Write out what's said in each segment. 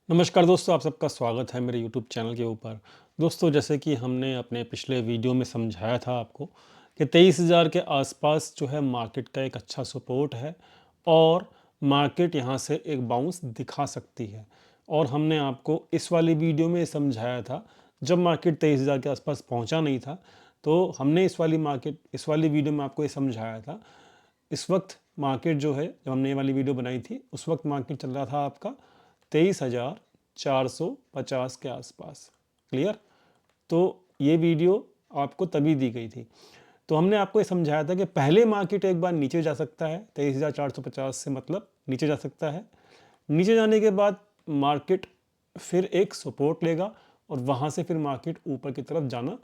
नमस्कार दोस्तों, आप सबका स्वागत है मेरे यूट्यूब चैनल के ऊपर। दोस्तों, जैसे कि हमने अपने पिछले वीडियो में समझाया था आपको कि 23,000 के आसपास जो है मार्केट का एक अच्छा सपोर्ट है और मार्केट यहाँ से एक बाउंस दिखा सकती है। और हमने आपको इस वाली वीडियो में समझाया था, जब मार्केट 23,000 के आसपास पहुँचा नहीं था, तो हमने इस वाली वीडियो में आपको ये समझाया था। इस वक्त मार्केट जो है, जब हमने ये वाली वीडियो बनाई थी, उस वक्त मार्केट चल रहा था आपका 23,450 के आसपास। क्लियर? तो ये वीडियो आपको तभी दी गई थी। तो हमने आपको ये समझाया था कि पहले मार्केट एक बार नीचे जा सकता है, 23,450 से मतलब नीचे जा सकता है। नीचे जाने के बाद मार्केट फिर एक सपोर्ट लेगा और वहाँ से फिर मार्केट ऊपर की तरफ जाना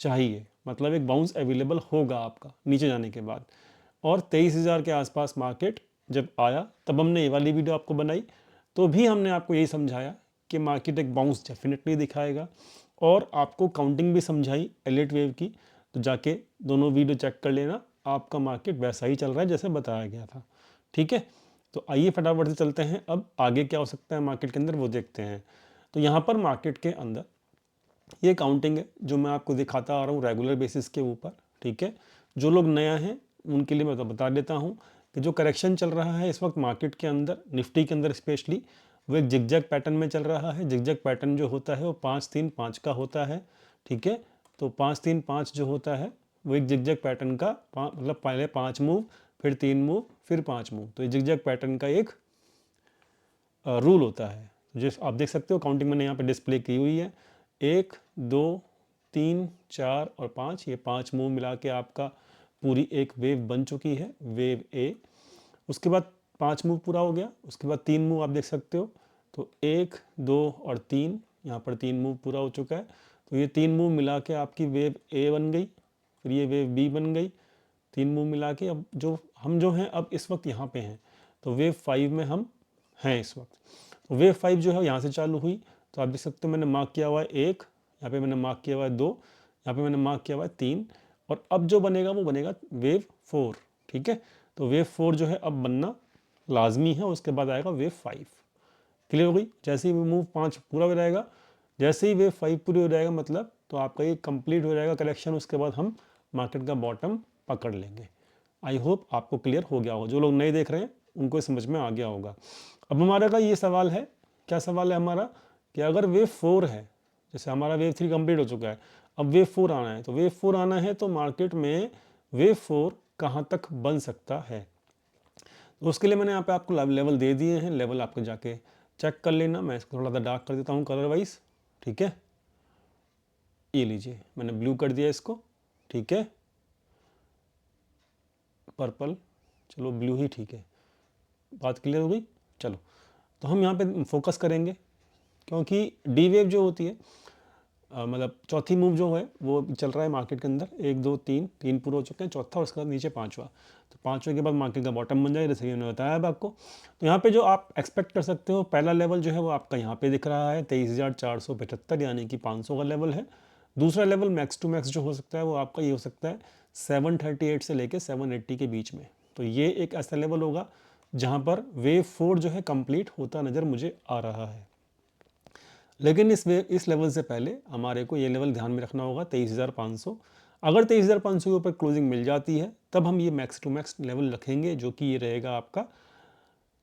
चाहिए, मतलब एक बाउंस अवेलेबल होगा आपका नीचे जाने के बाद। और 23,000 के आसपास मार्केट जब आया, तब हमने ये वाली वीडियो आपको बनाई, तो भी हमने आपको यही समझाया कि मार्केट एक बाउंस डेफिनेटली दिखाएगा। और आपको काउंटिंग भी समझाई एलिट वेव की, तो जाके दोनों वीडियो चेक कर लेना, आपका मार्केट वैसा ही चल रहा है जैसे बताया गया था। ठीक है, तो आइए फटाफट से चलते हैं, अब आगे क्या हो सकता है मार्केट के अंदर वो देखते हैं। तो यहाँ पर मार्केट के अंदर ये काउंटिंग है जो मैं आपको दिखाता आ रहा हूँ रेगुलर बेसिस के ऊपर। ठीक है, जो लोग नया हैं उनके लिए मैं तो बता देता हूँ कि जो करेक्शन चल रहा है इस वक्त मार्केट के अंदर, निफ्टी के अंदर स्पेशली, वो एक जिगजैग पैटर्न में चल रहा है। जिगजैग पैटर्न जो होता है वो 5-3-5 का होता है। ठीक है, तो 5-3-5 जो होता है वो एक जिगजैग पैटर्न का मतलब पहले 5 मूव, फिर 3 मूव, फिर 5 मूव, तो ये जिगजैग पैटर्न का एक रूल होता है। जिस आप देख सकते हो काउंटिंग मैंने यहाँ पे डिस्प्ले की हुई है, 1 2 3 4 और 5, ये 5 मूव मिला के आपका पूरी एक वेव बन चुकी है, वेव ए। उसके बाद 5 मूव पूरा हो गया, उसके बाद 3 मूव आप देख सकते हो, तो 1 2 और 3, यहाँ पर 3 मूव पूरा हो चुका है। तो ये 3 मूव मिला के आपकी वेव ए बन गई, फिर ये वेव बी बन गई। 3 मूव मिला के अब जो हैं अब इस वक्त यहाँ पे हैं, तो वेव 5 में हम हैं इस वक्त। तो वेव 5 जो है यहाँ से चालू हुई, तो आप देख सकते हो मैंने मार्क किया हुआ है 1, यहाँ पे मैंने मार्क किया हुआ है 2, यहाँ पे मैंने मार्क किया हुआ है 3, और अब जो बनेगा वो बनेगा वेव 4। ठीक है, तो वेव 4 जो है अब बनना लाजमी है, उसके बाद आएगा वेव 5। क्लियर हो गई? जैसे ही मूव 5 पूरा हो जाएगा, जैसे ही वेव 5 पूरी हो जाएगा मतलब, तो आपका ये कंप्लीट हो जाएगा करेक्शन, उसके बाद हम मार्केट का बॉटम पकड़ लेंगे। आई होप आपको क्लियर हो गया होगा, जो लोग नए देख रहे हैं उनको समझ में आ गया होगा। अब हमारा का ये सवाल है, क्या सवाल है हमारा, कि अगर वेव 4 है, जैसे हमारा वेव 3 कंप्लीट हो चुका है, अब वेव 4 आना है, तो वेव 4 आना है तो मार्केट में वेव 4 कहाँ तक बन सकता है। तो उसके लिए मैंने यहाँ पे आपको लेवल दे दिए हैं, लेवल आपको जाके चेक कर लेना। मैं इसको थोड़ा सा डार्क कर देता हूँ कलर वाइज। ठीक है, ये लीजिए मैंने ब्लू कर दिया इसको। ठीक है, पर्पल, चलो ब्लू ही ठीक है, बात क्लियर हो गई। चलो, तो हम यहाँ पे फोकस करेंगे, क्योंकि डी वेव जो होती है, मतलब चौथी मूव जो है वो चल रहा है मार्केट के अंदर, 1 2 3 पूरे हो चुके हैं, चौथा और उसके बाद नीचे पाँचवा, तो पाँचवें के बाद मार्केट का बॉटम बन जाएगा, जैसे कि मैंने बताया अब आपको। तो यहाँ पे जो आप एक्सपेक्ट कर सकते हो, पहला लेवल जो है वो आपका यहाँ पे दिख रहा है 23,475, यानी कि 500 का लेवल है। दूसरा लेवल मैक्स टू मैक्स जो हो सकता है वो आपका ये हो सकता है 738 से लेकर 780 के बीच में। तो ये एक ऐसा लेवल होगा जहाँ पर वेव 4 जो है कंप्लीट होता नज़र मुझे आ रहा है। लेकिन इस लेवल से पहले हमारे को ये लेवल ध्यान में रखना होगा 23,500। अगर 23,500 के ऊपर क्लोजिंग मिल जाती है तब हम ये मैक्स टू मैक्स लेवल रखेंगे, जो कि ये रहेगा आपका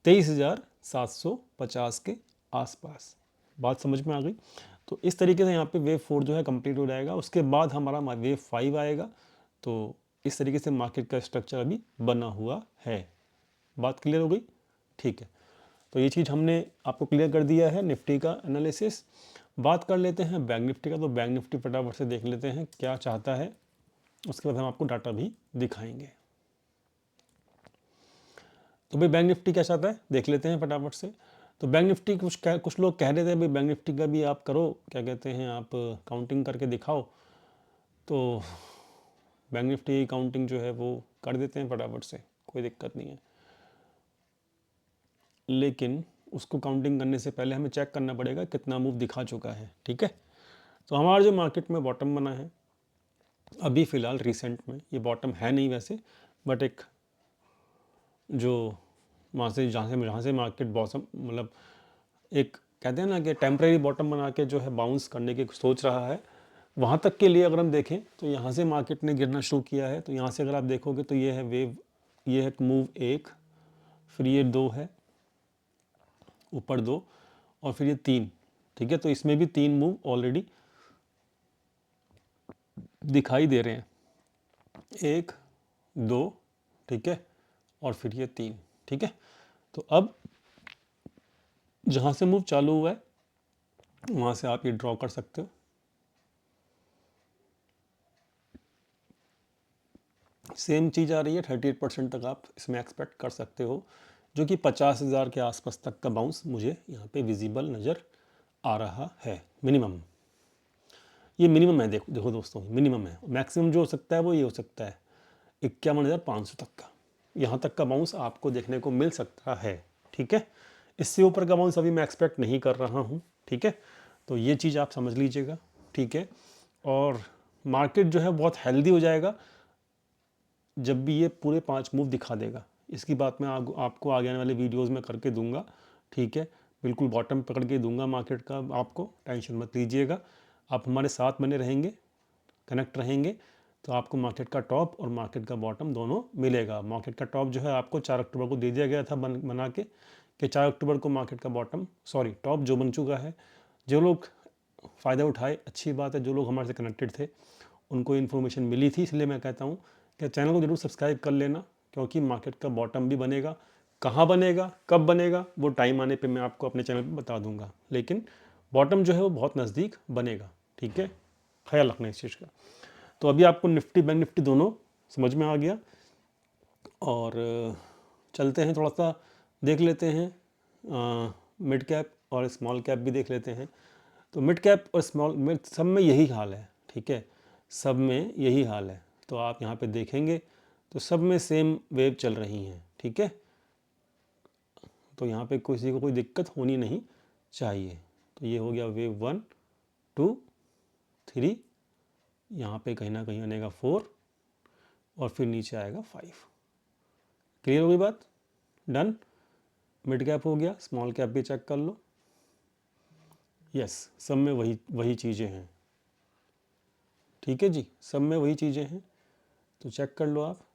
23,750 के आसपास। बात समझ में आ गई? तो इस तरीके से यहाँ पे वेव 4 जो है कंप्लीट हो जाएगा, उसके बाद हमारा वेव 5 आएगा। तो इस तरीके से मार्केट का स्ट्रक्चर अभी बना हुआ है। बात क्लियर हो गई? ठीक है, तो ये चीज़ हमने आपको क्लियर कर दिया है निफ्टी का एनालिसिस। बात कर लेते हैं बैंक निफ्टी का। तो बैंक निफ्टी फटाफट से देख लेते हैं क्या चाहता है, उसके बाद हम आपको डाटा भी दिखाएंगे। तो भाई बैंक निफ्टी क्या चाहता है देख लेते हैं फटाफट से। तो बैंक निफ्टी कुछ लोग कह रहे थे भाई बैंक निफ्टी का भी आप करो, क्या कहते हैं, आप काउंटिंग करके दिखाओ। तो बैंक निफ्टी की काउंटिंग जो है वो कर देते हैं फटाफट से, कोई दिक्कत नहीं है। लेकिन उसको काउंटिंग करने से पहले हमें चेक करना पड़ेगा कितना मूव दिखा चुका है। ठीक है, तो हमारा जो मार्केट में बॉटम बना है अभी फ़िलहाल रिसेंट में, ये बॉटम है नहीं वैसे, बट एक जो वहाँ से जहाँ से मार्केट बॉटम मतलब एक कहते हैं ना कि टेम्परेरी बॉटम बना के जो है बाउंस करने की सोच रहा है, वहाँ तक के लिए अगर हम देखें तो यहाँ से मार्केट ने गिरना शुरू किया है। तो यहाँ से अगर आप देखोगे तो ये है वेव, ये है मूव 1, फिर ये 2 है, ऊपर 2 और फिर ये 3, ठीक है। तो इसमें भी 3 मूव ऑलरेडी दिखाई दे रहे हैं, 1 2, ठीक है, और फिर ये 3, ठीक है। तो अब जहाँ से मूव चालू हुआ है वहाँ से आप ये ड्रॉ कर सकते हो। सेम चीज़ आ रही है, 38% तक आप इसमें एक्सपेक्ट कर सकते हो, जो कि 50,000 के आसपास तक का बाउंस मुझे यहाँ पे विजिबल नज़र आ रहा है। मिनिमम, ये मिनिमम है, देखो देखो दोस्तों, मिनिमम है। मैक्सिमम जो हो सकता है वो ये हो सकता है 51,500 तक का, यहाँ तक का बाउंस आपको देखने को मिल सकता है, ठीक है। इससे ऊपर का बाउंस अभी मैं एक्सपेक्ट नहीं कर रहा हूँ, ठीक है। तो ये चीज़ आप समझ लीजिएगा, ठीक है। और मार्केट जो है बहुत हेल्दी हो जाएगा जब भी ये पूरे 5 मूव दिखा देगा। इसकी बात मैं आपको आगे आने वाले वीडियोस में करके दूंगा, ठीक है। बिल्कुल बॉटम पकड़ के दूंगा मार्केट का, आपको टेंशन मत लीजिएगा। आप हमारे साथ बने रहेंगे, कनेक्ट रहेंगे, तो आपको मार्केट का टॉप और मार्केट का बॉटम दोनों मिलेगा। मार्केट का टॉप जो है आपको 4 अक्टूबर को दे दिया गया था बना के, कि 4 अक्टूबर को मार्केट का बॉटम, सॉरी टॉप जो बन चुका है। जो लोग फ़ायदा उठाए, अच्छी बात है। जो लोग हमारे से कनेक्टेड थे उनको इन्फॉर्मेशन मिली थी, इसलिए मैं कहता हूँ कि चैनल को जरूर सब्सक्राइब कर लेना, क्योंकि मार्केट का बॉटम भी बनेगा। कहाँ बनेगा, कब बनेगा, वो टाइम आने पे मैं आपको अपने चैनल पे बता दूंगा, लेकिन बॉटम जो है वो बहुत नज़दीक बनेगा, ठीक है। ख्याल रखना इस चीज़ का। तो अभी आपको निफ्टी बैंक निफ्टी दोनों समझ में आ गया, और चलते हैं थोड़ा सा देख लेते हैं मिड कैप और स्मॉल कैप भी देख लेते हैं। तो मिड कैप और स्मॉल सब में यही हाल है, ठीक है, सब में यही हाल है। तो आप यहाँ पे देखेंगे तो सब में सेम वेव चल रही हैं, ठीक है। तो यहाँ पे किसी को कोई दिक्कत होनी नहीं चाहिए। तो ये हो गया वेव 1 2 3, यहाँ पे कहीं ना कहीं आनेगा 4 और फिर नीचे आएगा 5। क्लियर होगी बात, डन। मिड कैप हो गया, स्मॉल कैप भी चेक कर लो। यस, सब में वही चीज़ें हैं, ठीक है जी, सब में वही चीज़ें हैं। तो चेक कर लो आप,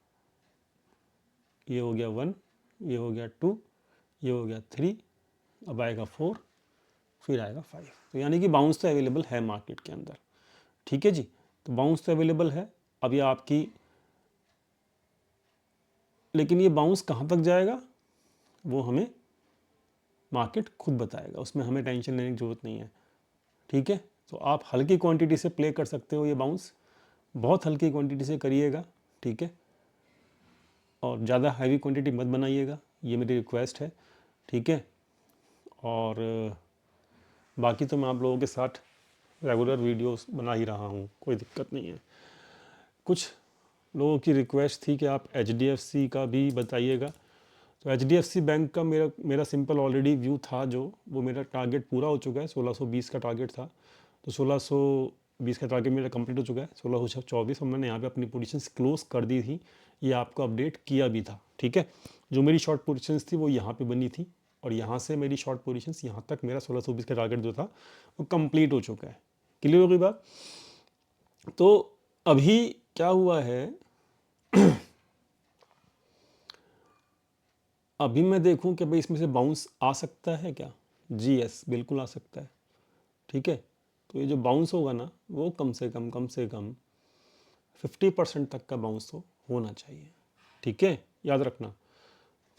ये हो गया 1, ये हो गया 2, ये हो गया 3, अब आएगा 4, फिर आएगा 5। तो यानी कि बाउंस तो अवेलेबल है मार्केट के अंदर, ठीक है जी। तो बाउंस तो अवेलेबल है। अब ये आपकी, लेकिन ये बाउंस कहाँ तक जाएगा वो हमें मार्केट खुद बताएगा, उसमें हमें टेंशन लेने की ज़रूरत नहीं है, ठीक है। तो आप हल्की क्वांटिटी से प्ले कर सकते हो ये बाउंस, बहुत हल्की क्वांटिटी से करिएगा, ठीक है। और ज़्यादा हैवी क्वांटिटी मत बनाइएगा, ये मेरी रिक्वेस्ट है, ठीक है। और बाकी तो मैं आप लोगों के साथ रेगुलर वीडियोस बना ही रहा हूँ, कोई दिक्कत नहीं है। कुछ लोगों की रिक्वेस्ट थी कि आप HDFC का भी बताइएगा। तो HDFC बैंक का मेरा सिंपल ऑलरेडी व्यू था, जो वो मेरा टारगेट पूरा हो चुका है। 1620 का टारगेट था, तो 1620 का टारगेट मेरा कंप्लीट हो चुका है। 1624 और मैंने यहाँ पे अपनी पोजीशंस क्लोज कर दी थी, ये आपको अपडेट किया भी था, ठीक है। जो मेरी शॉर्ट पोजीशंस थी वो यहाँ पे बनी थी, और यहाँ से मेरी शॉर्ट पोजीशंस यहाँ तक मेरा 1620 का टारगेट जो था वो कंप्लीट हो चुका है। क्लियर हो गई बात। तो अभी क्या हुआ है, अभी मैं देखूं कि भाई इसमें से बाउंस आ सकता है क्या। जी यस, बिल्कुल आ सकता है, ठीक है। तो ये जो बाउंस होगा ना, वो कम से कम 50% तक का बाउंस तो होना चाहिए, ठीक है। याद रखना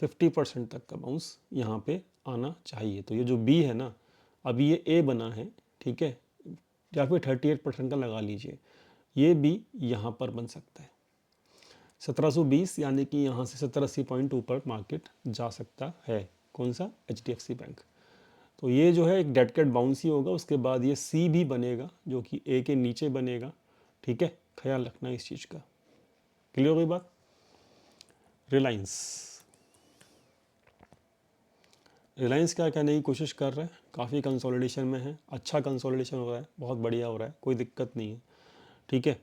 50% तक का बाउंस यहाँ पे आना चाहिए। तो ये जो बी है ना, अभी ये ए बना है, ठीक है, या फिर 38% का लगा लीजिए, ये भी यहाँ पर बन सकता है 1720, यानी कि यहाँ से 70-80 पॉइंट ऊपर मार्केट जा सकता है। कौन सा, HDFC बैंक। तो ये जो है एक डेड कैट बाउंस ही होगा, उसके बाद ये सी भी बनेगा जो कि ए के नीचे बनेगा, ठीक है। ख्याल रखना इस चीज़ का। क्लियर हो गई बात। रिलायंस क्या कहने की कोशिश कर रहा है, काफ़ी कंसोलिडेशन में है, अच्छा कंसोलिडेशन हो रहा है, बहुत बढ़िया हो रहा है, कोई दिक्कत नहीं है, ठीक है।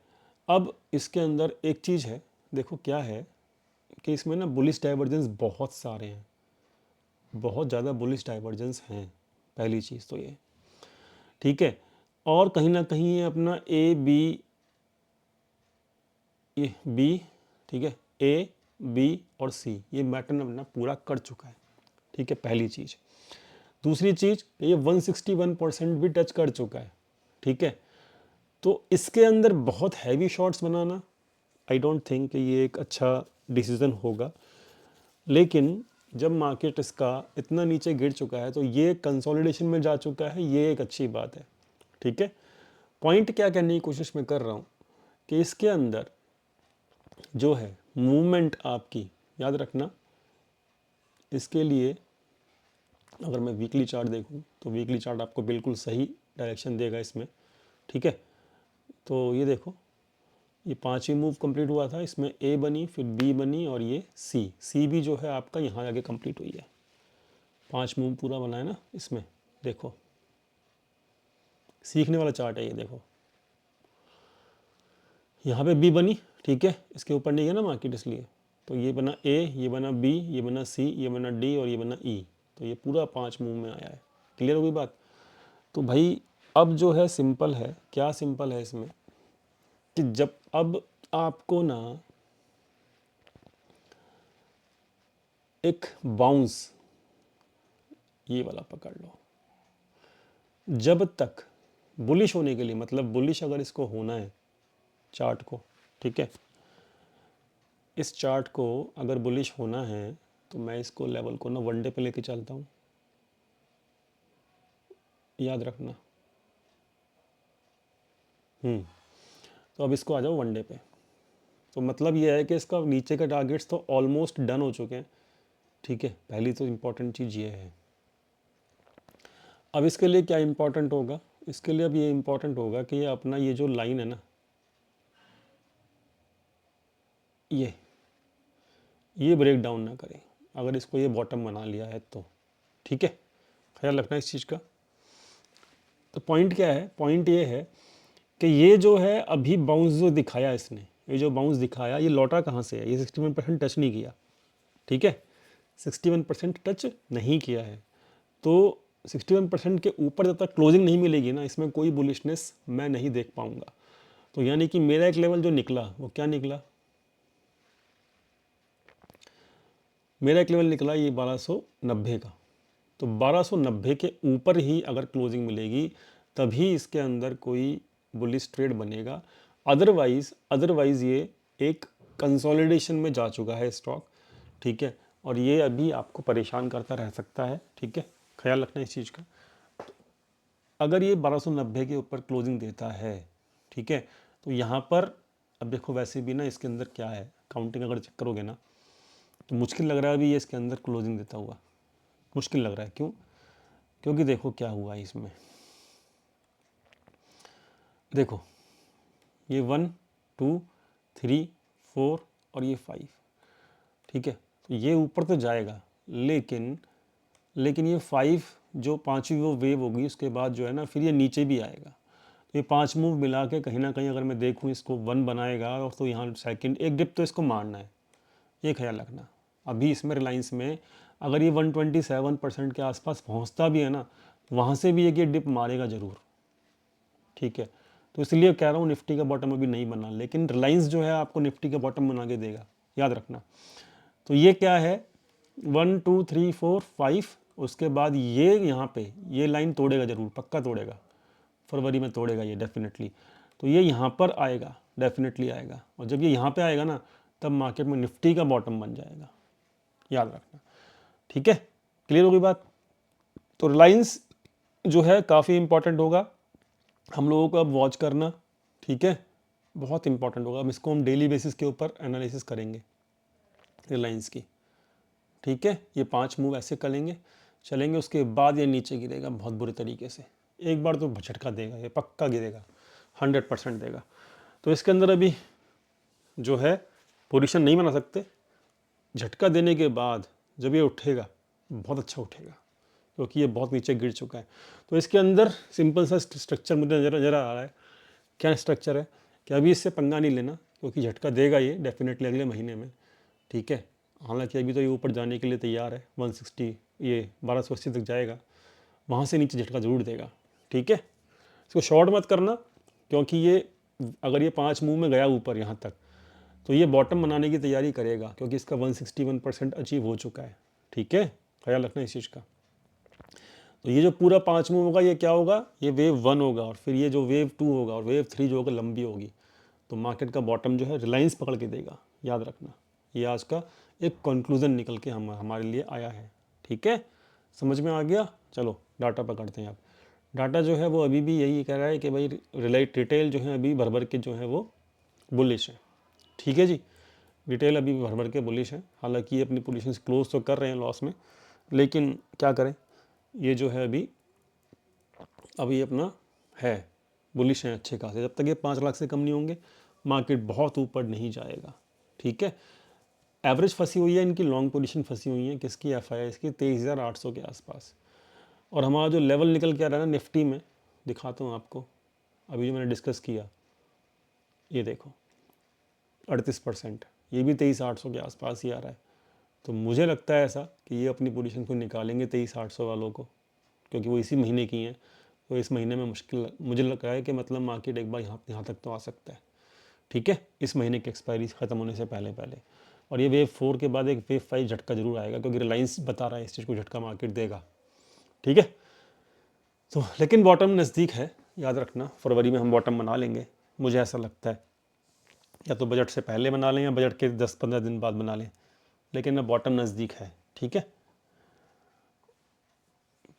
अब इसके अंदर एक चीज़ है, देखो क्या है कि इसमें ना बुलिश डाइवर्जेंस बहुत सारे हैं, बहुत ज़्यादा बुलिश डाइवर्जेंस हैं, पहली चीज़ तो ये, ठीक है। और कहीं ना कहीं ये अपना ए बी, ये बी, ठीक है, ए बी और सी ये पैटर्न अपना पूरा कर चुका है, ठीक है, पहली चीज़। दूसरी चीज़, ये 161% भी टच कर चुका है, ठीक है। तो इसके अंदर बहुत heavy shots banana I don't think कि ये एक अच्छा डिसीजन होगा। लेकिन जब मार्केट इसका इतना नीचे गिर चुका है तो ये कंसोलिडेशन में जा चुका है, ये एक अच्छी बात है, ठीक है। पॉइंट क्या कहने की कोशिश मैं कर रहा हूँ कि इसके अंदर जो है मूवमेंट आपकी, याद रखना, इसके लिए अगर मैं वीकली चार्ट देखूँ तो वीकली चार्ट आपको बिल्कुल सही डायरेक्शन देगा इसमें, ठीक है। तो ये देखो, ये 5वीं मूव कंप्लीट हुआ था, इसमें ए बनी, फिर बी बनी और ये सी भी जो है आपका यहाँ आगे कंप्लीट हुई है। 5 मूव पूरा बना है ना इसमें, देखो सीखने वाला चार्ट है ये, देखो यहाँ पे बी बनी, ठीक है, इसके ऊपर नहीं है ना मार्केट इसलिए, तो ये बना ए, ये बना बी, ये बना सी, ये बना डी और ये बना ई, तो ये पूरा 5 मूव में आया है। क्लियर हो गई बात। तो भाई अब जो है सिंपल है, क्या सिंपल है इसमें कि जब अब आपको ना एक बाउंस ये वाला पकड़ लो, जब तक बुलिश होने के लिए, मतलब बुलिश अगर इसको होना है चार्ट को, ठीक है, इस चार्ट को अगर बुलिश होना है तो मैं इसको लेवल को ना वनडे पे लेके चलता हूँ, याद रखना। तो अब इसको आ जाओ वनडे पे। तो मतलब ये है कि इसका नीचे के टारगेट्स तो ऑलमोस्ट डन हो चुके हैं, ठीक है। पहली तो इम्पॉर्टेंट चीज़ ये है। अब इसके लिए क्या इम्पोर्टेंट होगा, इसके लिए अब ये इम्पोर्टेंट होगा कि ये अपना ये जो लाइन है ना, ये ब्रेक डाउन ना करे। अगर इसको ये बॉटम बना लिया है तो ठीक है, ख्याल रखना इस चीज़ का। तो पॉइंट क्या है, पॉइंट ये है कि ये जो है अभी बाउंस जो दिखाया इसने, ये जो बाउंस दिखाया ये लौटा कहाँ से है, ये 61% टच नहीं किया, ठीक है, 61% टच नहीं किया है। तो 61% के ऊपर जब तक क्लोजिंग नहीं मिलेगी ना, इसमें कोई बुलिशनेस मैं नहीं देख पाऊंगा। तो यानी कि मेरा एक लेवल जो निकला वो क्या निकला, मेरा एक लेवल निकला ये 1290 का। तो 1290 के ऊपर ही अगर क्लोजिंग मिलेगी तभी इसके अंदर कोई बुलिश ट्रेड बनेगा। अदरवाइज ये एक कंसोलिडेशन में जा चुका है स्टॉक, ठीक है, और ये अभी आपको परेशान करता रह सकता है, ठीक है, ख्याल रखना इस चीज़ का। अगर ये 1290 के ऊपर क्लोजिंग देता है, ठीक है, तो यहाँ पर अब देखो वैसे भी ना इसके अंदर क्या है, काउंटिंग अगर चेक करोगे ना तो मुश्किल लग रहा है अभी ये इसके अंदर क्लोजिंग देता हुआ, मुश्किल लग रहा है। क्यों? क्योंकि देखो क्या हुआ है इसमें, देखो ये 1 2 3 4 और ये 5, ठीक है, तो ये ऊपर तो जाएगा, लेकिन ये 5 जो 5वीं वो वेव होगी उसके बाद जो है ना फिर ये नीचे भी आएगा। तो ये 5 मूव मिला के कहीं ना कहीं अगर मैं देखूँ इसको 1 बनाएगा, और तो यहाँ सेकंड एक डिप तो इसको मारना है, ये ख्याल रखना। अभी इसमें रिलायंस में अगर ये 127% के आसपास पहुँचता भी है ना, वहाँ से भी एक ये डिप मारेगा ज़रूर, ठीक है। तो इसलिए कह रहा हूँ निफ्टी का बॉटम अभी नहीं बना, लेकिन रिलायंस जो है आपको निफ्टी का बॉटम बना के देगा, याद रखना। तो ये क्या है 1 2 3 4 5, उसके बाद ये यहाँ पे ये लाइन तोड़ेगा ज़रूर, पक्का तोड़ेगा, फरवरी में तोड़ेगा ये डेफिनेटली। तो ये यहाँ पर आएगा, डेफिनेटली आएगा, और जब ये यहाँ पे आएगा ना तब मार्केट में निफ्टी का बॉटम बन जाएगा, याद रखना, ठीक है। क्लियर होगी बात। तो रिलायंस जो है काफ़ी इंपॉर्टेंट होगा हम लोगों को अब वॉच करना, ठीक है, बहुत इंपॉर्टेंट होगा। अब इसको हम डेली बेसिस के ऊपर एनालिसिस करेंगे रिलायंस की, ठीक है। ये 5 मूव ऐसे चलेंगे, उसके बाद ये नीचे गिरेगा बहुत बुरे तरीके से, एक बार तो झटका देगा, ये पक्का गिरेगा, 100% देगा। तो इसके अंदर अभी जो है पोजीशन नहीं बना सकते, झटका देने के बाद जब ये उठेगा बहुत अच्छा उठेगा, क्योंकि ये बहुत नीचे गिर चुका है। तो इसके अंदर सिंपल सा स्ट्रक्चर मुझे नज़र आ रहा है। क्या स्ट्रक्चर है कि अभी इससे पंगा नहीं लेना, क्योंकि झटका देगा ये डेफिनेटली अगले महीने में, ठीक है। हालांकि अभी तो ये ऊपर जाने के लिए तैयार है, 160 ये 1280 तक जाएगा, वहाँ से नीचे झटका ज़रूर देगा। ठीक है, इसको शॉर्ट मत करना, क्योंकि ये अगर ये 5 मूव में गया ऊपर यहाँ तक तो ये बॉटम बनाने की तैयारी करेगा, क्योंकि इसका 161% अचीव हो चुका है। ठीक है, ख्याल रखना इस चीज़ का। तो ये जो पूरा 5 मूव होगा ये क्या होगा, ये वेव 1 होगा, और फिर ये जो वेव 2 होगा, और वेव 3 जो होगा लंबी होगी। तो मार्केट का बॉटम जो है रिलायंस पकड़ के देगा, याद रखना। ये आज का एक कंक्लूजन निकल के हमारे लिए आया है। ठीक है, समझ में आ गया। चलो डाटा पकड़ते हैं आप। डाटा जो है वो अभी भी यही कह रहा है कि भाई रिटेल जो है अभी भर भर के जो है वो बुलिश है। ठीक है जी, रिटेल अभी भर भर के बुलिश है। हालांकि ये अपनी पोजीशन क्लोज तो कर रहे हैं लॉस में, लेकिन क्या करें, ये जो है अभी अपना है बुलिश है अच्छे खासे। जब तक ये 5 लाख से कम नहीं होंगे मार्केट बहुत ऊपर नहीं जाएगा। ठीक है, एवरेज फंसी हुई है इनकी, लॉन्ग पोजीशन फंसी हुई है किसकी, एफआई की 23,800 के आसपास। और हमारा जो लेवल निकल के आ रहा है ना निफ्टी में, दिखाता हूँ आपको, अभी जो मैंने डिस्कस किया, ये देखो 38%, ये भी 23,800 के आसपास ही आ रहा है। तो मुझे लगता है ऐसा कि ये अपनी पोजीशन को निकालेंगे 23,800 वालों को, क्योंकि वो इसी महीने की हैं। तो इस महीने में मुश्किल मुझे लग रहा है कि मतलब मार्केट एक बार यहाँ तक तो आ सकता है। ठीक है, इस महीने की एक्सपायरी ख़त्म होने से पहले पहले। और ये वेव 4 के बाद एक वेव 5 झटका जरूर आएगा, क्योंकि रिलायंस बता रहा है इस चीज़ को झटका मार्केट देगा। ठीक है, तो लेकिन बॉटम नज़दीक है, याद रखना। फरवरी में हम बॉटम बना लेंगे, मुझे ऐसा लगता है। या तो बजट से पहले बना लें या बजट के 10-15 दिन बाद बना लें, लेकिन अब बॉटम नज़दीक है। ठीक है,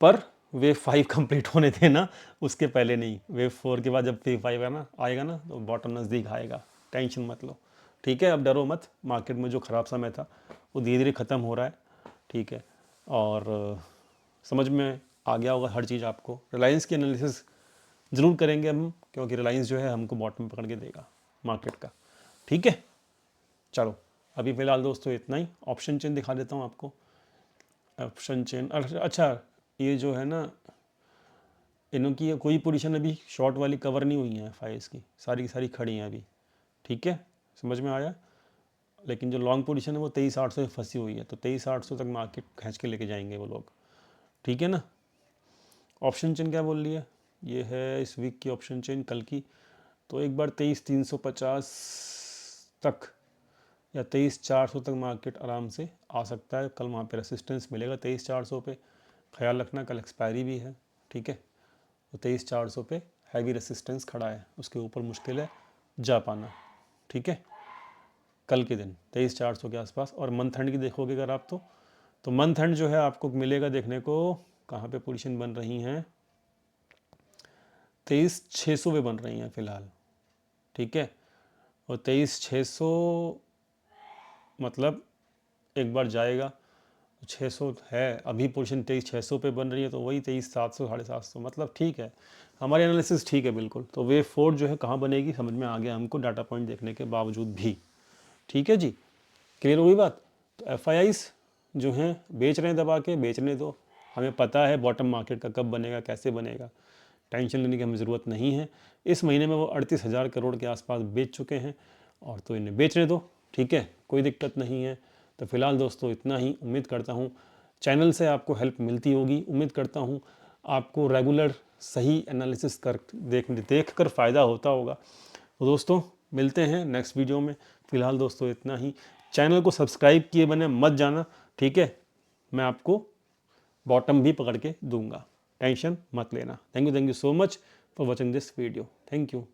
पर वेव 5 कंप्लीट होने देना, उसके पहले नहीं। वेव 4 के बाद जब वेव 5 आएगा ना तो बॉटम नज़दीक आएगा, टेंशन मत लो। ठीक है, अब डरो मत, मार्केट में जो ख़राब समय था वो धीरे धीरे ख़त्म हो रहा है। ठीक है, और समझ में आ गया होगा हर चीज़ आपको। रिलायंस की एनालिसिस ज़रूर करेंगे हम, क्योंकि रिलायंस जो है हमको बॉटम पकड़ के देगा मार्केट का। ठीक है, चलो अभी फ़िलहाल दोस्तों इतना ही। ऑप्शन चेन दिखा देता हूँ आपको। ऑप्शन चेन, अच्छा ये जो है ना, इनकी कोई पोजीशन अभी शॉर्ट वाली कवर नहीं हुई है फाइल्स की, सारी की सारी खड़ी हैं अभी। ठीक है, समझ में आया। लेकिन जो लॉन्ग पोजीशन है वो 23,800 से फंसी हुई है, तो 23,800 तक मार्केट खींच के लेके जाएंगे वो लोग। ठीक है ना। ऑप्शन चेन क्या बोल रही है, ये है इस वीक की ऑप्शन चेन, कल की। तो एक बार 23,350 तक या 23,400 तक मार्केट आराम से आ सकता है। कल वहाँ पे रेसिस्टेंस मिलेगा 23,400 पे, ख्याल रखना कल एक्सपायरी भी है। ठीक है, तो 23,400 पे हैवी रेसिस्टेंस खड़ा है, उसके ऊपर मुश्किल है जा पाना। ठीक है, कल के दिन 23,400 के आसपास। और मंथ एंड की देखोगे अगर आप, तो मंथ एंड जो है आपको मिलेगा देखने को, कहाँ पे पोजीशन बन रही हैं, 23,600 पे बन रही हैं फ़िलहाल। ठीक है, और 23,600 मतलब एक बार जाएगा 600 है, अभी पोजीशन 23,600 पे बन रही है, तो वही 23,700 750, मतलब ठीक है, हमारी एनालिसिस ठीक है बिल्कुल। तो वेव 4 जो है कहाँ बनेगी समझ में आ गया हमको, डाटा पॉइंट देखने के बावजूद भी। ठीक है जी, क्लियर हो गई बात। तो एफ जो हैं बेच रहे हैं, दबा के बेचने दो, हमें पता है बॉटम मार्केट का कब बनेगा कैसे बनेगा, टेंशन लेने की हमें ज़रूरत नहीं है। इस महीने में वो 38,000 करोड़ के आसपास बेच चुके हैं, और तो इन्हें बेचने दो। ठीक है, कोई दिक्कत नहीं है। तो फिलहाल दोस्तों इतना ही। उम्मीद करता हूँ चैनल से आपको हेल्प मिलती होगी, उम्मीद करता हूँ आपको रेगुलर सही एनालिसिस देख कर फ़ायदा होता होगा। तो दोस्तों मिलते हैं नेक्स्ट वीडियो में। फ़िलहाल दोस्तों इतना ही। चैनल को सब्सक्राइब किए बने मत जाना। ठीक है, मैं आपको बॉटम भी पकड़ के दूंगा, टेंशन मत लेना। Thank you so much for watching this video. Thank you.